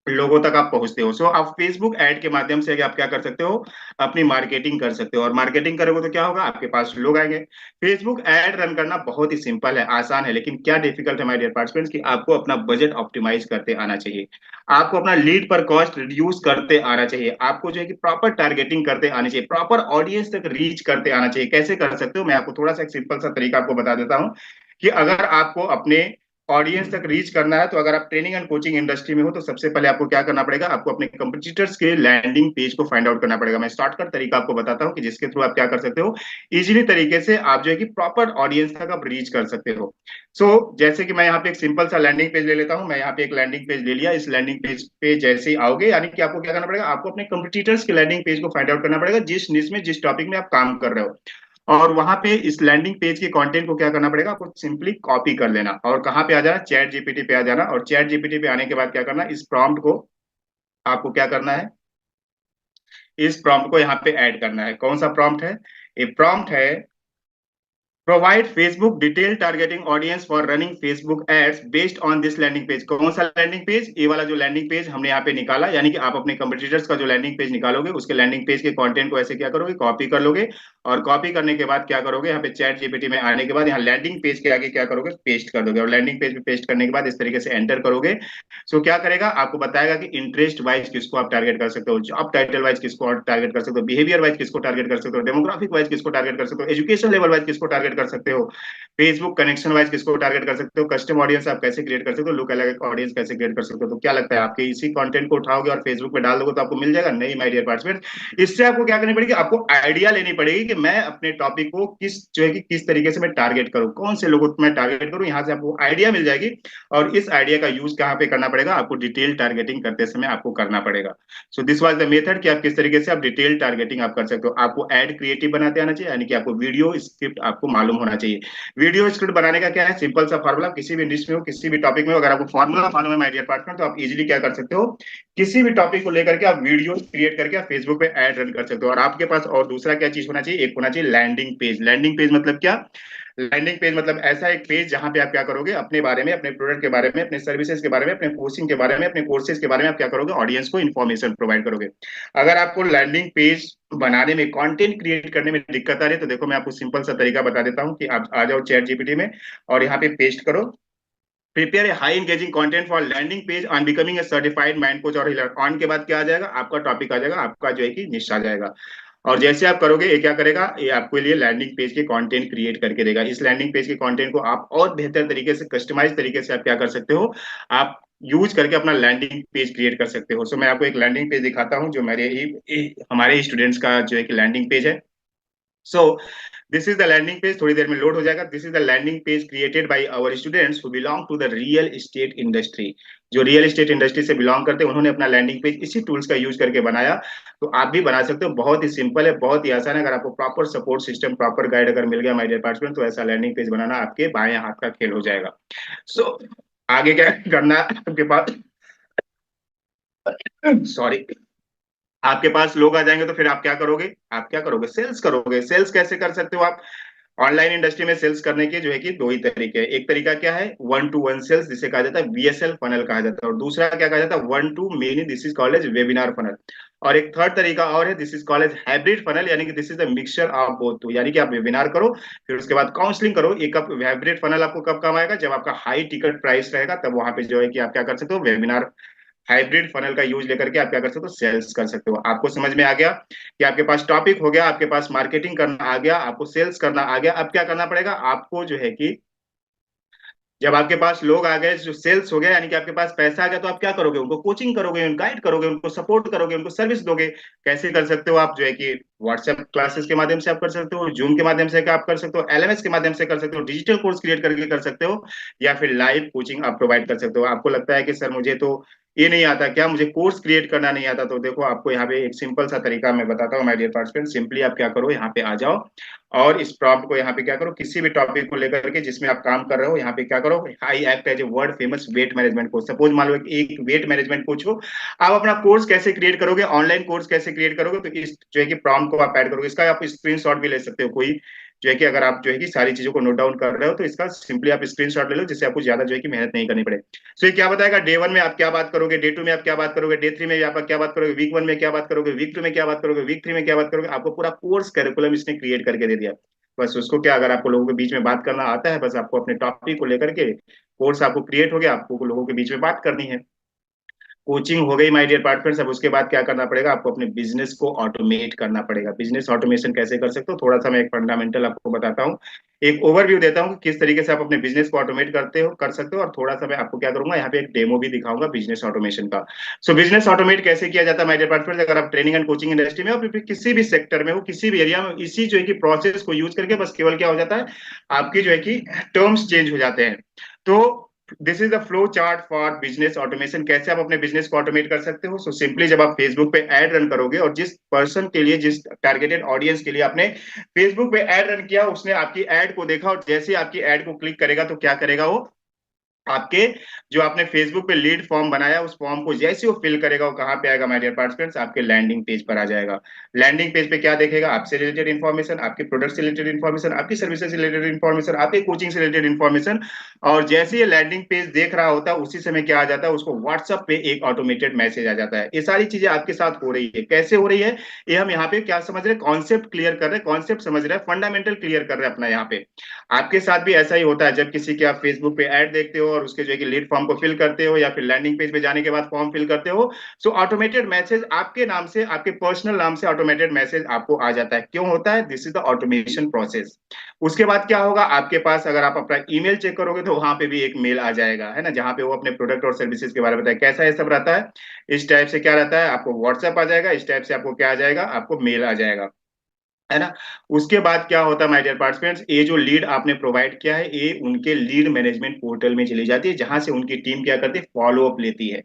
लोगों तक आप पहुंचते हो। आप फेसबुक ऐड के माध्यम से आप क्या कर सकते हो, अपनी मार्केटिंग कर सकते हो। और मार्केटिंग करोगे तो क्या होगा, आपके पास लोग आएंगे। फेसबुक ऐड रन करना बहुत ही सिंपल है, आसान है, लेकिन क्या डिफिकल्ट है माय डियर पार्टिसिपेंट्स, कि आपको अपना बजट ऑप्टिमाइज करते आना चाहिए। आपको अपना लीड पर कॉस्ट रिड्यूस करते आना चाहिए। आपको जो है कि प्रॉपर टारगेटिंग करते आनी चाहिए, प्रॉपर ऑडियंस तक रीच करते आना चाहिए। कैसे कर सकते हो, मैं आपको थोड़ा सा एक सिंपल सा तरीका आपको बता देता हूँ कि अगर आपको अपने ऑडियंस तक रीच करना है, तो अगर आप ट्रेनिंग एंड कोचिंग इंडस्ट्री में हो, तो सबसे पहले आपको क्या करना पड़ेगा, आपको अपने कंपटीटर्स के लैंडिंग पेज को फाइंड आउट करना पड़ेगा। मैं शॉर्टकट तरीका आपको बताता हूं कि जिसके थ्रू आप क्या कर सकते हो, इजीली तरीके से आप जो है कि प्रॉपर ऑडियंस तक आप रीच कर सकते हो। जैसे कि मैं यहाँ पे एक सिंपल सा लैंडिंग पेज ले लेता हूं। मैं यहाँ पे एक लैंडिंग पेज ले लिया। इस लैंडिंग पेज पे जैसे ही आओगे, यानी कि आपको क्या करना पड़ेगा, आपको अपने कंपटीटर्स के लैंडिंग पेज को फाइंड आउट करना पड़ेगा, जिस निश में, जिस टॉपिक में आप काम कर रहे हो। और वहां पे इस लैंडिंग पेज के कंटेंट को क्या करना पड़ेगा, आपको सिंपली कॉपी कर लेना और कहाँ पे आ जाना, चैट जीपीटी पे आ जाना। और चैट जीपीटी पे आने के बाद क्या करना, इस प्रॉम्प्ट को आपको क्या करना है, इस प्रॉम्प्ट को यहाँ पे ऐड करना है। कौन सा प्रॉम्प्ट है, ये प्रॉम्प्ट है, provide Facebook detail targeting audience for running Facebook ads based on this landing page. कौन सा लैंडिंग पेज, ये वाला जो लैंडिंग पेज हमने यहाँ पे निकाला, यानी कि आप अपने कंपटीटर्स का जो लैंडिंग पेज निकालोगे, उसके लैंडिंग पेज के कंटेंट को ऐसे क्या करोगे, कॉपी कर लोगे। और कॉपी करने के बाद क्या करोगे, यहाँ पे चैट जीपीटी में आने के बाद यहाँ लैंडिंग पेज के आगे क्या करोगे, पेस्ट कर दोगे। और लैंडिंग पेज पे पेस्ट करने के बाद इस तरीके से एंटर करोगे। क्या करेगा, आपको बताएगा कि इंटरेस्ट वाइज किसको आप टारगेट कर सकते हो, जॉब टाइटल वाइज किसको टारगेट कर सकते हो, बिहेवियर वाइज किसको टारगेट कर सकते हो, डेमोग्राफिक वाइज किसको टारगेट कर सकते हो, एजुकेशन लेवल वाइज किसको टारगेट कर सकते हो, फेसबुक कनेक्शन वाइज किसको टारगेट कर सकते हो, कस्टम ऑडियंस आप कैसे क्रिएट कर सकते हो, लुक अलग ऑडियंस कैसे क्रिएट कर सकते हो। तो क्या लगता है, आपके इसी कंटेंट को उठाओगे और फेसबुक पे डाल दोगे तो आपको मिल जाएगा, नहीं माय डियर पार्टिसिपेंट। इससे आपको क्या करनी पड़ेगी, आपको आइडिया लेनी पड़ेगी कि मैं अपने टॉपिक को किस जो है कि किस तरीके से मैं टारगेट करूं, कौन से लोगों को मैं टारगेट करूं। यहाँ से आपको आइडिया मिल जाएगी और इस आइडिया का यूज कहाँ पे करना पड़ेगा, आपको डिटेल टारगेटिंग करते समय आपको करना पड़ेगा। दिस वाज द मेथड कि आप किस तरीके से आप डिटेल टारगेटिंग आप कर सकते हो। आपको एड क्रिएटिव बनाते आना चाहिए, यानी कि आपको वीडियो स्क्रिप्ट आपको मालूम होना चाहिए। वीडियो स्क्रिप्ट बनाने का क्या है, सिंपल सा फॉर्मूला, किसी भी निश में हो, किसी भी टॉपिक में हो, अगर आपको फॉर्मूला मालूम है माय डियर पार्टनर, तो आप इजीली क्या कर सकते हो, किसी भी टॉपिक को लेकर के आप वीडियो क्रिएट करके आप फेसबुक पे ऐड रन कर सकते हो। और आपके पास और दूसरा क्या चीज होना चाहिए, एक होना चाहिए लैंडिंग पेज। लैंडिंग पेज मतलब क्या, लैंडिंग पेज मतलब ऐसा एक पेज जहां पे आप क्या करोगे, अपने बारे में, अपने प्रोडक्ट के बारे में, अपने सर्विसेज के बारे में, अपने कोचिंग के बारे में, अपने कोर्सेज के बारे में आप क्या करोगे, ऑडियंस को इन्फॉर्मेशन प्रोवाइड करोगे। अगर आपको लैंडिंग पेज बनाने में, कंटेंट क्रिएट करने में दिक्कत आ रही है, तो देखो मैं आपको सिंपल सा तरीका बता देता हूँ कि आप आ जाओ चैट जीपीटी में और यहाँ पे पेस्ट करो, prepare a high engaging content for landing page on becoming a certified mind coach और हीलर। ऑन के बाद क्या आ जाएगा, आपका टॉपिक आ जाएगा, आपका जो है कि निश आ जाएगा। और जैसे आप करोगे, ये क्या करेगा, ये आपके लिए लैंडिंग पेज के कंटेंट क्रिएट करके देगा। इस लैंडिंग पेज के कंटेंट को आप और बेहतर तरीके से, कस्टमाइज तरीके से आप क्या कर सकते हो, आप यूज करके अपना लैंडिंग पेज क्रिएट कर सकते हो। मैं आपको एक लैंडिंग पेज दिखाता हूँ, जो हमारे ही स्टूडेंट्स का जो है कि लैंडिंग पेज है। So this is the landing page, थोड़ी देर में लोड हो जाएगा। This is the landing page created by our students who belong to the real estate industry. जो रियल एस्टेट इंडस्ट्री से बिलोंग करते हैं उन्होंने अपना लैंडिंग पेज इसी टूल्स का यूज करके बनाया। तो आप भी बना सकते हो, बहुत ही सिंपल है, बहुत ही आसान है। अगर आपको proper support system, proper guide अगर मिल गया माय डियर पार्टिसिपेंट, तो ऐसा लैंडिंग पेज बनाना आपके बाएं हाथ का खेल हो जाएगा। सो आगे क्या करना है आपके पास, सॉरी, आपके पास लोग आ जाएंगे तो फिर आप क्या करोगे, आप क्या करोगे, सेल्स करोगे। सेल्स कैसे कर सकते हो आप? ऑनलाइन इंडस्ट्री में सेल्स करने के जो है कि दो ही तरीके हैं। एक तरीका क्या है, वन टू वन सेल्स, जिसे कहा जाता है वीएसएल फनल कहा जाता है, और दूसरा क्या कहा जाता है, one to many, this is called as webinar funnel. और एक थर्ड तरीका और है, this is called as hybrid funnel, यानी कि this is the mixture of both. यानी कि आप वेबिनार करो, फिर उसके बाद काउंसलिंग करो। एक हाइब्रिड फनल आपको कब काम आएगा, जब आपका हाई टिकट प्राइस रहेगा, तब वहां पे जो है कि आप क्या कर सकते हो, वेबिनार हाइब्रिड फनल का यूज लेकर के आप क्या कर सकते हो, सेल्स कर सकते हो। आपको समझ में आ गया कि आपके पास टॉपिक हो गया, आपके पास मार्केटिंग करना आ गया, आपको सेल्स करना आ गया। अब क्या करना पड़ेगा आपको, जो है कि जब आपके पास लोग आ गए, जो सेल्स हो गया, यानी कि आपके पास पैसा आ गया, तो आप क्या करोगे, उनको कोचिंग करोगे, गाइड करोगे, उनको सपोर्ट करोगे, उनको सर्विस दोगे। कैसे कर सकते हो आप, जो है कि व्हाट्सएप क्लासेस के माध्यम से आप कर सकते हो, जूम के माध्यम से आप कर सकते हो, एलएमएस के माध्यम से कर सकते हो, डिजिटल कोर्स क्रिएट करके कर सकते हो, या फिर लाइव कोचिंग आप प्रोवाइड कर सकते हो। आपको लगता है कि सर मुझे तो ये नहीं आता, क्या मुझे कोर्स क्रिएट करना नहीं आता, तो देखो आपको यहाँ पे एक सिंपल सा तरीका मैं बताता हूँ माय डियर पार्टिसिपेंट। सिंपली आप क्या करो, यहाँ पे आ जाओ और इस प्रॉम्प्ट को यहाँ पे क्या करो, किसी भी टॉपिक को लेकर के जिसमें आप काम कर रहे हो, यहाँ पे क्या करो, I act as a world famous weight management coach. Suppose मान लो एक वेट मैनेजमेंट कोच हो, आप अपना कोर्स कैसे क्रिएट करोगे, ऑनलाइन कोर्स कैसे क्रिएट करोगे, तो इस जो है कि प्रॉम्प्ट को आप ऐड करोगे। इसका आप स्क्रीनशॉट भी ले सकते हो, कोई जो है कि अगर आप जो है कि सारी चीजों को नोट डाउन कर रहे हो, तो इसका सिंपली आप स्क्रीनशॉट ले लो, जिससे आपको ज्यादा जो है कि मेहनत नहीं करनी पड़े। सो ये क्या बताएगा, डे वन में आप क्या बात करोगे, डे टू में आप क्या बात करोगे, डे थ्री में आप क्या बात करोगे, वीक वन में क्या बात करोगे, वीक टू में क्या बात करोगे, वीक थ्री में क्या बात करोगे। आपको पूरा कोर्स करिकुलम इसने क्रिएट करके दे दिया। बस उसको क्या, अगर आपको लोगों के बीच में बात करना आता है, बस आपको अपने टॉपिक को लेकर के कोर्स आपको क्रिएट हो गया, आपको लोगों के बीच में बात करनी है। कोचिंग हो गई माय डियर पार्टनर्स। अब उसके बाद क्या करना पड़ेगा, आपको अपने बिजनेस को ऑटोमेट करना पड़ेगा। बिजनेस ऑटोमेशन कैसे कर सकते हो, थोड़ा सा मैं एक फंडामेंटल आपको बताता हूँ, एक ओवरव्यू देता हूँ कि किस तरीके से आप अपने बिजनेस को ऑटोमेट करते हो, कर सकते हो। और थोड़ा सा मैं आपको क्या करूंगा, यहाँ पे एक डेमो भी दिखाऊंगा बिजनेस ऑटोमेशन का। सो बिजनेस ऑटोमेट कैसे किया जाता है माय डियर पार्टनर्स, अगर आप ट्रेनिंग एंड कोचिंग इंडस्ट्री में हो, फिर किसी भी सेक्टर में हो, किसी भी एरिया में, इसी जो है कि प्रोसेस को यूज करके बस केवल क्या हो जाता है, आपकी जो है कि टर्म्स चेंज हो जाते हैं। तो this is the flow chart for business automation. कैसे आप अपने बिजनेस को ऑटोमेट कर सकते हो। सो सिंपली जब आप फेसबुक पे एड रन करोगे, और जिस पर्सन के लिए, जिस टारगेटेड ऑडियंस के लिए आपने फेसबुक पे एड रन किया, उसने आपकी एड को देखा, और जैसे आपकी एड को क्लिक करेगा, तो क्या करेगा वो, आपके जो आपने फेसबुक पे लीड फॉर्म बनाया, उस फॉर्म को जैसे वो फिल करेगा, वो कहाँ पे आएगा माय डियर पार्टिसिपेंट्स, आपके लैंडिंग पेज पर आ जाएगा। लैंडिंग पेज पे क्या देखेगा, आपसे रिलेटेड इन्फॉर्मेशन, आपके प्रोडक्ट से रिलेटेड इन्फॉर्मेशन, आपकी सर्विसेज से रिलेटेड इन्फॉर्मेशन, आपके कोचिंग से रिलेटेड इन्फॉर्मेशन। और जैसे ये लैंडिंग पेज देख रहा होता है, उसी समय क्या आ जाता है, उसको व्हाट्सएप पे एक ऑटोमेटेड मैसेज आ जाता है। ये सारी चीजें आपके साथ हो रही है। कैसे हो रही है, ये हम यहाँ पे क्या समझ रहे हैं, कॉन्सेप्ट क्लियर कर रहे हैं, कॉन्सेप्ट समझ रहे हैं, फंडामेंटल क्लियर कर रहे हैं अपना। यहाँ पे आपके साथ भी ऐसा ही होता है, जब किसी के आप फेसबुक पे ऐड देखते हो और उसके जो है कि लीड फॉर्म को फिल करते हो, या फिर लैंडिंग पेज पे जाने के बाद फॉर्म फिल करते हो, सो ऑटोमेटेड मैसेज आपके नाम से, आपके पर्सनल नाम से ऑटोमेटेड मैसेज आपको आ जाता है। क्यों होता है, this is the automation process. उसके बाद क्या होगा, आपके पास अगर आप अपना ईमेल चेक करोगे, तो वहां पे भी एक मेल आ जाएगा, है ना, जहां पे वो अपने प्रोडक्ट और सर्विसेज के बारे में बताए। कैसा है सब रहता है, इस टाइप से क्या रहता है, आपको व्हाट्सएप आ जाएगा, इस टाइप से आपको क्या आ जाएगा, आपको मेल आ जाएगा, है ना। उसके बाद क्या होता है माय डियर पार्टिसिपेंट्स, ये जो लीड आपने प्रोवाइड किया है, ये उनके लीड मैनेजमेंट पोर्टल में चली जाती है, जहां से उनकी टीम क्या करती है, फॉलो अप लेती है।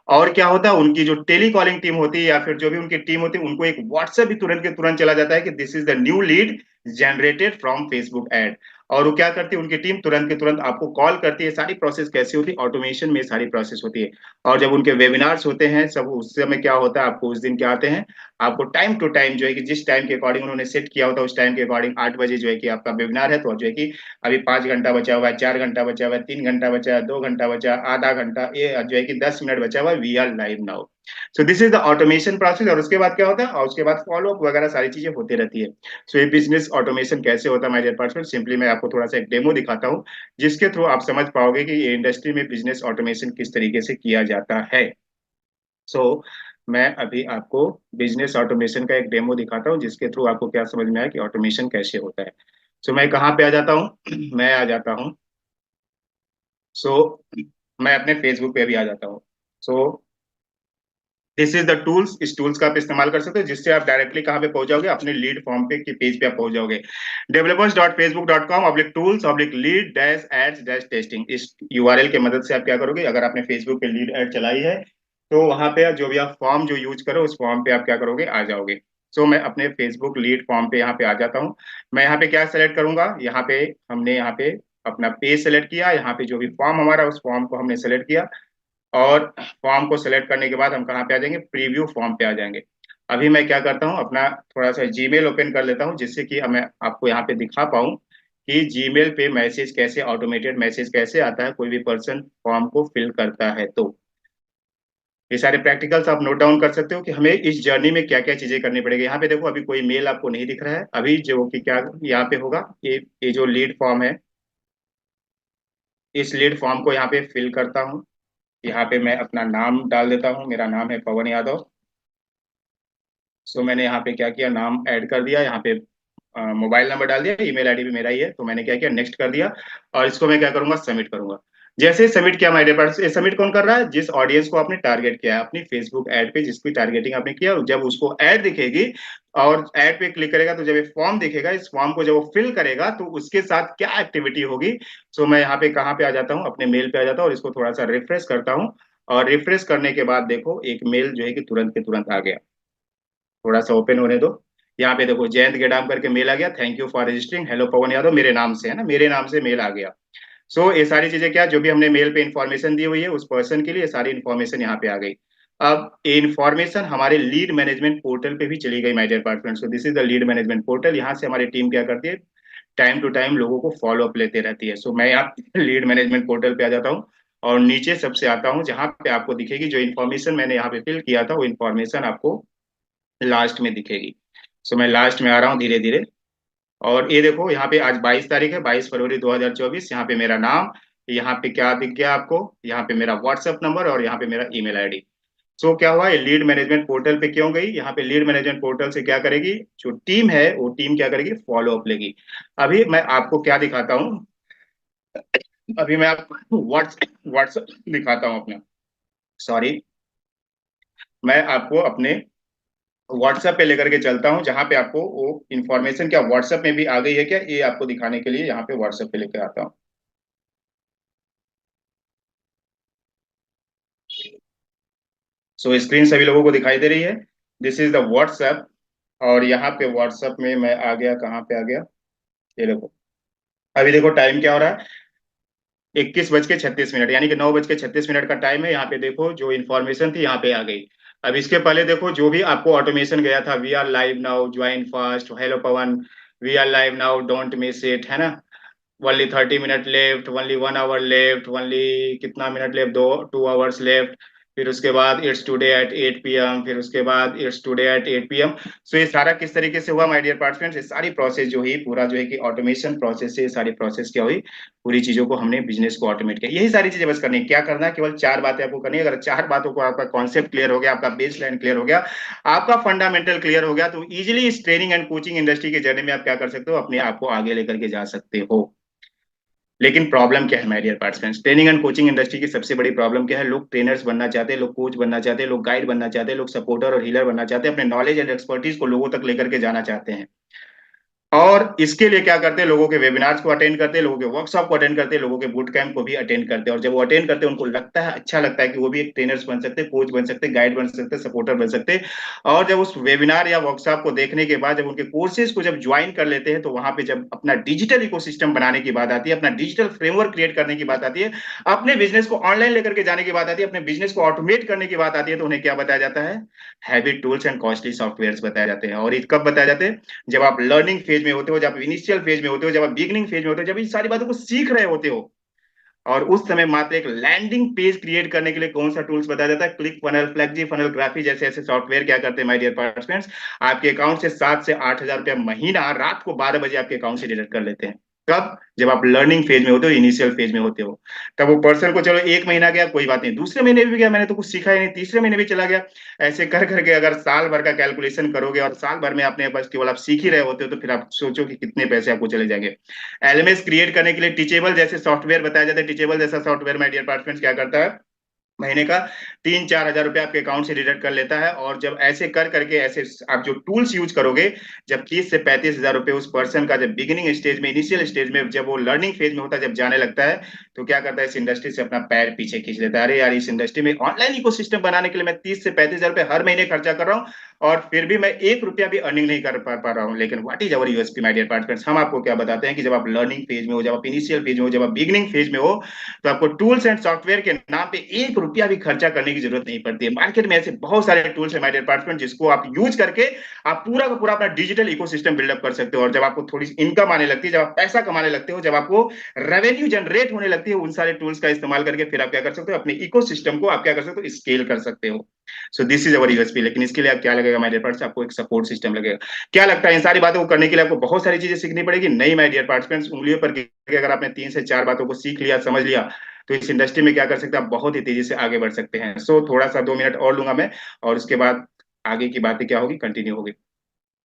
और क्या होता है, उनकी जो टेली कॉलिंग टीम होती है, या फिर जो भी उनकी टीम होती है, उनको एक व्हाट्सएप भी तुरंत के तुरंत चला जाता है कि this is the new lead generated from Facebook ad. और वो क्या करती है, उनकी टीम तुरंत के तुरंत आपको कॉल करती है। सारी प्रोसेस कैसी होती है, ऑटोमेशन में सारी प्रोसेस होती है। और जब उनके वेबिनार्स होते हैं सब, उस समय क्या होता है, आपको उस दिन क्या आते हैं, आपको टाइम टू टाइम जो है कि जिस टाइम के अकॉर्डिंग उन्होंने सेट किया होता है, उस टाइम के अकॉर्डिंग 8 बजे जो है कि आपका वेबिनार है, तो जो है कि अभी 5 घंटा बचा हुआ है, 4 घंटा बचा हुआ है, 3 घंटा बचा है, 2 घंटा बचा, आधा घंटा, ये जो है कि 10 मिनट बचा हुआ है, we are live now. So this is the automation process. और उसके बाद क्या होता है, और उसके बाद फॉलो अप वगैरह सारी चीजें होती रहती है। सो ये बिजनेस ऑटोमेशन कैसे होता है माय डियर पर्सन, सिंपली मैं आपको थोड़ा सा एक डेमो दिखाता हूँ, जिसके थ्रू आप समझ पाओगे कि ये इंडस्ट्री में बिजनेस ऑटोमेशन किस तरीके से किया जाता है। सो मैं अभी आपको बिजनेस ऑटोमेशन का एक डेमो दिखाता हूँ, जिसके थ्रू आपको क्या समझ में आया कि ऑटोमेशन कैसे होता है। सो मैं कहाँ पे आ जाता हूँ मैं आ जाता हूँ, सो मैं अपने फेसबुक पे भी आ जाता हूँ। सो दिस इज द टूल्स, इस टूल्स का आप इस्तेमाल कर सकते हो, जिससे आप डायरेक्टली कहाँ पे पहुंच जाओगे, अपने लीड फॉर्म पे की पेज पे आप पहुंच जाओगे। developers.facebook.com/tools/lead-ads-testing, इस यूआरएल के मदद से आप क्या करोगे, अगर आपने फेसबुक पे लीड एड चलाई है तो वहां पे जो भी आप फॉर्म जो यूज करो उस फॉर्म पे आप क्या करोगे, आ जाओगे। सो मैं अपने फेसबुक लीड फॉर्म पे यहाँ पे आ जाता हूँ। मैं यहाँ पे क्या सेलेक्ट करूंगा, यहाँ पे हमने यहाँ पे अपना पेज सेलेक्ट किया, यहाँ पे जो भी फॉर्म हमारा उस फॉर्म को हमने सेलेक्ट किया, और फॉर्म को सेलेक्ट करने के बाद हम कहाँ पे आ जाएंगे, प्रीव्यू फॉर्म पे आ जाएंगे। अभी मैं क्या करता हूँ, अपना थोड़ा सा जीमेल ओपन कर लेता हूँ, जिससे कि मैं आपको यहाँ पे दिखा पाऊँ कि जीमेल पे मैसेज कैसे, ऑटोमेटेड मैसेज कैसे आता है कोई भी पर्सन फॉर्म को फिल करता है। तो ये सारे प्रैक्टिकल्स आप नोट डाउन कर सकते हो कि हमें इस जर्नी में क्या क्या चीजें करनी पड़ेगी। यहाँ पे देखो अभी कोई मेल आपको नहीं दिख रहा है, अभी जो कि क्या यहाँ पे होगा, ये जो लीड फॉर्म है, इस लीड फॉर्म को यहाँ पे फिल करता हूँ। यहाँ पे मैं अपना नाम डाल देता हूँ, मेरा नाम है पवन यादव। सो मैंने यहाँ पे क्या किया, नाम ऐड कर दिया, यहाँ पे मोबाइल नंबर डाल दिया, ईमेल आईडी भी मेरा ही है, तो मैंने क्या किया, नेक्स्ट कर दिया। और इसको मैं क्या करूंगा, सबमिट करूंगा। जैसे सबमिट किया माय डियर पार्ट्स, ये सबमिट कौन कर रहा है, जिस ऑडियंस को आपने टारगेट किया है अपनी फेसबुक ऐड पे, जिसकी टारगेटिंग आपने किया, जब उसको ऐड दिखेगी और ऐड पे क्लिक करेगा तो जब ये फॉर्म दिखेगा, इस फॉर्म को जब वो फिल करेगा तो उसके साथ क्या एक्टिविटी होगी। सो मैं यहाँ पे कहाँ पे आ जाता हूँ, अपने मेल पे आ जाता हूँ और इसको थोड़ा सा रिफ्रेश करता हूँ। और रिफ्रेश करने के बाद देखो एक मेल जो है कि तुरंत के तुरंत आ गया। थोड़ा सा ओपन होने दो। यहाँ पे देखो जयंत गेडाम करके मेल आ गया, thank you for registering, hello Pawan Yadav, मेरे नाम से है ना, मेरे नाम से मेल आ गया। सो ये सारी चीजें क्या, जो भी हमने मेल पे इंफॉर्मेशन दी हुई है उस पर्सन के लिए, ये सारी इन्फॉर्मेशन यहाँ पे आ गई। अब ये इन्फॉर्मेशन हमारे लीड मैनेजमेंट पोर्टल पे भी चली गई my dear partner. So this is the lead management portal, यहाँ से हमारी टीम क्या करती है, टाइम टू टाइम लोगों को फॉलो अप लेते रहती है। सो मैं यहाँ लीड मैनेजमेंट पोर्टल पे आ जाता हूँ और नीचे सबसे आता हूँ, जहाँ पे आपको दिखेगी जो इन्फॉर्मेशन मैंने यहाँ पे फिल किया था वो इन्फॉर्मेशन आपको लास्ट में दिखेगी। सो मैं लास्ट में आ रहा हूँ धीरे धीरे। और ये देखो यहाँ पे आज 22 तारीख है, 22 फरवरी 2024, यहाँ पे मेरा नाम, यहाँ पे क्या दिख गया आपको, यहाँ पे मेरा व्हाट्सएप नंबर और यहाँ पे मेरा ईमेल आईडी। सो क्या हुआ, ये लीड मैनेजमेंट पोर्टल पे क्यों गई, यहाँ पे लीड मैनेजमेंट पोर्टल से क्या करेगी, जो टीम है वो टीम क्या करेगी, फॉलो अप लेगी। अभी मैं आपको क्या दिखाता हूँ, अभी मैं आपको व्हाट्सएप दिखाता हूँ अपना, सॉरी, मैं आपको अपने व्हाट्सएप पे लेकर के चलता हूँ, जहां पे आपको वो इन्फॉर्मेशन क्या व्हाट्सएप में भी आ गई है क्या, ये आपको दिखाने के लिए यहाँ पे व्हाट्सएप पे लेकर आता हूँ। सो स्क्रीन सभी लोगों को दिखाई दे रही है, दिस इज द व्हाट्सएप। और यहाँ पे व्हाट्सएप में मैं आ गया, कहाँ पे आ गया, ये देखो। अभी देखो टाइम क्या हो रहा है, 21:36, यानी कि 9:36 का टाइम है। यहाँ पे देखो जो इन्फॉर्मेशन थी यहाँ पे आ गई। अब इसके पहले देखो जो भी आपको ऑटोमेशन गया था, we are live now, join fast, hello Pawan, we are live now, don't miss it, है ना, only 30 minute left, only 1 hour left, only कितना मिनट लेफ्ट, 2 आवर्स लेफ्ट। फिर उसके बाद इट्स टुडे एट 8 PM, फिर उसके बाद इट्स टुडे एट 8 PM। सो ये सारा किस तरीके से हुआ माय डियर पार्टिसिपेंट्स, ये सारी प्रोसेस जो हुई, पूरा जो है कि ऑटोमेशन प्रोसेस से ये सारी प्रोसेस क्या हुई, पूरी चीजों को हमने बिजनेस को ऑटोमेट किया। यही सारी चीजें बस करनी है, क्या करना है, केवल 4 बातें आपको करनी है। अगर 4 बातों को आपका कॉन्सेप्ट क्लियर हो गया, आपका बेस लाइन क्लियर हो गया, आपका फंडामेंटल क्लियर हो गया, तो इजिली इस ट्रेनिंग एंड कोचिंग इंडस्ट्री के जर्नी में आप क्या कर सकते हो, अपने आप को आगे लेकर के जा सकते हो। लेकिन प्रॉब्लम क्या है my dear participants, training and coaching industry की सबसे बड़ी प्रॉब्लम क्या है, लोग ट्रेनर्स बनना चाहते हैं, लोग कोच बनना चाहते हैं, लोग गाइड बनना चाहते हैं, लोग सपोर्टर और हीलर बनना चाहते हैं, अपने नॉलेज एंड एक्सपर्टीज को लोगों तक लेकर के जाना चाहते हैं। और इसके लिए क्या करते हैं, लोगों के वेबिनार्स को अटेंड करते हैं, लोगों के वर्कशॉप को अटेंड करते हैं, लोगों के बूट कैंप को भी अटेंड करते हैं। और जब वो अटेंड करते हैं उनको लगता है, अच्छा लगता है कि वो भी एक ट्रेनर्स बन सकते हैं, कोच बन सकते हैं, गाइड बन सकते हैं, सपोर्टर बन सकते हैं। और जब उस वेबिनार या वर्कशॉप को देखने के बाद जब उनके कोर्सेज को जब ज्वाइन कर लेते हैं, तो वहां पे जब अपना डिजिटल इकोसिस्टम बनाने की बात आती है, अपना डिजिटल फ्रेमवर्क क्रिएट करने की बात आती है, अपने बिजनेस को ऑनलाइन लेकर के जाने की बात आती है, अपने बिजनेस को ऑटोमेट करने की बात आती है, तो उन्हें क्या बताया जाता है, habit tools and costly software बताए जाते हैं। और ये कब बताए जाते हैं, जब आप लर्निंग फेज में होते हो, जब इनिशियल फेज में होते हो, जब आप बिगिनिंग फेज में होते हो, जब इन सारी बातों को सीख रहे होते हो। और उस समय मात्र एक लैंडिंग पेज क्रिएट करने के लिए कौन सा टूल्स बताया जाता है, click funnel, Flexi funnel, graphy जैसे ऐसे सॉफ्टवेयर क्या करते हैं माय डियर पार्टिसिपेंट्स, आपके अकाउंट से 7 से 8 हजार रुपया महीना रात को 12 बजे आपके अकाउंट से डिडक्ट कर लेते हैं। कब, जब आप लर्निंग फेज में होते हो, इनिशियल फेज में होते हो। तब वो पर्सन को चलो 1 महीना गया कोई बात नहीं, दूसरे महीने भी गया, मैंने तो कुछ सीखा ही नहीं, तीसरे महीने भी चला गया। ऐसे कर करके अगर साल भर का कैलकुलेशन करोगे और साल भर में अपने पास केवल आप सीख ही रहे होते हो, तो फिर आप सोचो कि कितने पैसे आपको चले जाएंगे। एलएमएस क्रिएट करने के लिए टीचेबल जैसे सॉफ्टवेयर बताया जाता है, टीचेबल जैसा सॉफ्टवेयर माय डियर पार्टिसिपेंट्स क्या करता है, महीने का 3-4 हज़ार रुपए आपके अकाउंट से डिडक्ट कर लेता है। और जब ऐसे कर करके ऐसे आप जो टूल्स यूज करोगे, जब 30 से 35 हज़ार रुपए उस पर्सन का जब बिगिनिंग स्टेज में, इनिशियल स्टेज में, जब वो लर्निंग फेज में होता है, जब जाने लगता है, तो क्या करता है, इस इंडस्ट्री से अपना पैर पीछे खींच लेता है। अरे यार, इस इंडस्ट्री में ऑनलाइन इकोसिस्टम बनाने के लिए मैं 30 से 35 हज़ार रुपए हर महीने खर्चा कर रहा हूँ, और फिर भी मैं 1 रुपया भी अर्निंग नहीं कर पा रहा हूँ। लेकिन what is our USP my dear partners, हम आपको क्या बताते हैं कि जब आप लर्निंग फेज में हो, जब आप इनिशियल फेज में हो, जब आप बिगिनिंग फेज में हो, तो आपको टूल्स एंड सॉफ्टवेयर के नाम पे 1 रुपया भी खर्चा करने की जरूरत नहीं पड़ती है। मार्केट में ऐसे बहुत सारे टूल्स है माय डियर पार्टनर, जिसको आप यूज करके आप पूरा का पूरा अपना डिजिटल इकोसिस्टम बिल्डअप कर सकते हो। और जब आपको थोड़ी इनकम आने लगती है, जब आप पैसा कमाने लगते हो, जब आपको रेवेन्यू जनरेट होने लगती है, उन सारे टूल्स का इस्तेमाल करके फिर आप क्या कर सकते हो, अपने इकोसिस्टम को आप क्या कर सकते हो, स्केल कर सकते हो। सो दिस इज अवर यूएसपी। लेकिन इसके लिए आप क्या लगेगा माय डियर पार्टनर्स, आपको एक सपोर्ट सिस्टम लगेगा। क्या लगता है, इन सारी बातों को करने के लिए आपको बहुत सारी चीजें सीखनी पड़ेगी? नहीं माय डियर पार्टनर्स, उंगलियों पर अगर आपने 3 से 4 बातों को सीख लिया, समझ लिया, तो इस इंडस्ट्री में क्या कर सकते हैं, आप बहुत ही तेजी से आगे बढ़ सकते हैं। सो थोड़ा सा 2 मिनट और लूंगा मैं, और उसके बाद आगे की बातें क्या होगी, कंटिन्यू होगी।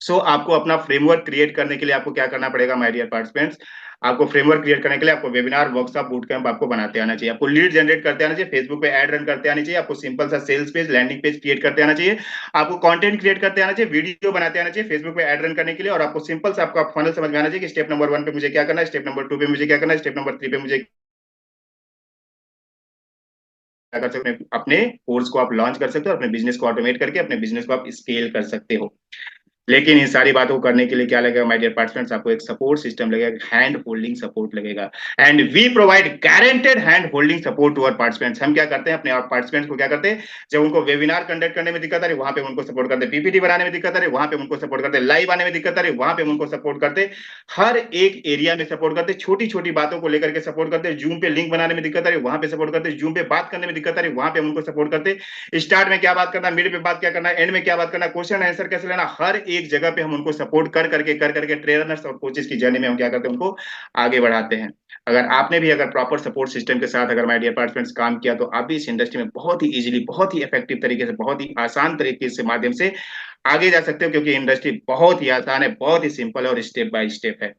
आपको अपना फ्रेमवर्क क्रिएट करने के लिए आपको क्या करना पड़ेगा माय डियर पार्टिसिपेंट्स, आपको फ्रेमवर्क क्रिएट करने के लिए आपको वेबिनार, वर्कशॉप, बूट कैंप आपको बनाते आना चाहिए। आपको लीड जनरेट करते आना चाहिए, फेसबुक पे ऐड रन करते आनी चाहिए, आपको सिंपल सा sales page, landing page create करते आना चाहिए, आपको कंटेंट क्रिएट करते आना चाहिए, वीडियो बनाते आना चाहिए फेसबुक पे ऐड रन करने के लिए। और आपको सिंपल सा आपका फनल समझ में आना चाहिए कि स्टेप नंबर 1 पे मुझे क्या करना है, स्टेप नंबर 2 पे मुझे क्या करना है, स्टेप नंबर 3 पे मुझे क्या कर सकते हैं, अपने कोर्स को आप लॉन्च कर सकते हो, अपने बिजनेस को ऑटोमेट करके अपने बिजनेस को आप स्केल कर सकते हो। लेकिन इन सारी बातों को करने के लिए क्या लगेगा माय डियर पार्टिसिपेंट्स, आपको एक सपोर्ट सिस्टम लगेगा, हैंड होल्डिंग सपोर्ट लगेगा। And we provide guaranteed hand holding support to our participants. हम क्या करते हैं, अपने पार्टिसिपेंट्स को क्या करते हैं, जब उनको वेबिनार कंडक्ट करने में दिक्कत आ रही, वहां पे उनको सपोर्ट करते हैं, पीपीटी बनाने में दिक्कत आ रही, वहां पे उनको सपोर्ट करते हैं, लाइव आने में दिक्कत आ रही, वहां पे उनको सपोर्ट करते हैं, हर एक एरिया में सपोर्ट करते, छोटी छोटी बातों को लेकर के सपोर्ट करते, जूम पे लिंक बनाने में दिक्कत आ रही, वहां पे सपोर्ट करते, जूम पे बात करने में दिक्कत आ रही, वहां पे हम उनको सपोर्ट करते, स्टार्ट में क्या बात करना, मिड में बात क्या करना, एंड में क्या बात करना, क्वेश्चन आंसर कैसे लेना, हर एक जगह पे हम उनको सपोर्ट कर करके ट्रेनर्स और कोचेस की जर्नी में हम क्या करते हैं, उनको आगे बढ़ाते हैं। अगर आपने भी अगर प्रॉपर सपोर्ट सिस्टम के साथ अगर माय डियर पार्टिसिपेंट्स काम किया, तो आप भी इस इंडस्ट्री में बहुत ही इजीली, बहुत ही इफेक्टिव तरीके से, बहुत ही आसान तरीके से माध्यम से आगे जा सकते हो, क्योंकि इंडस्ट्री बहुत ही आसान है, बहुत ही सिंपल है और स्टेप बाय स्टेप है।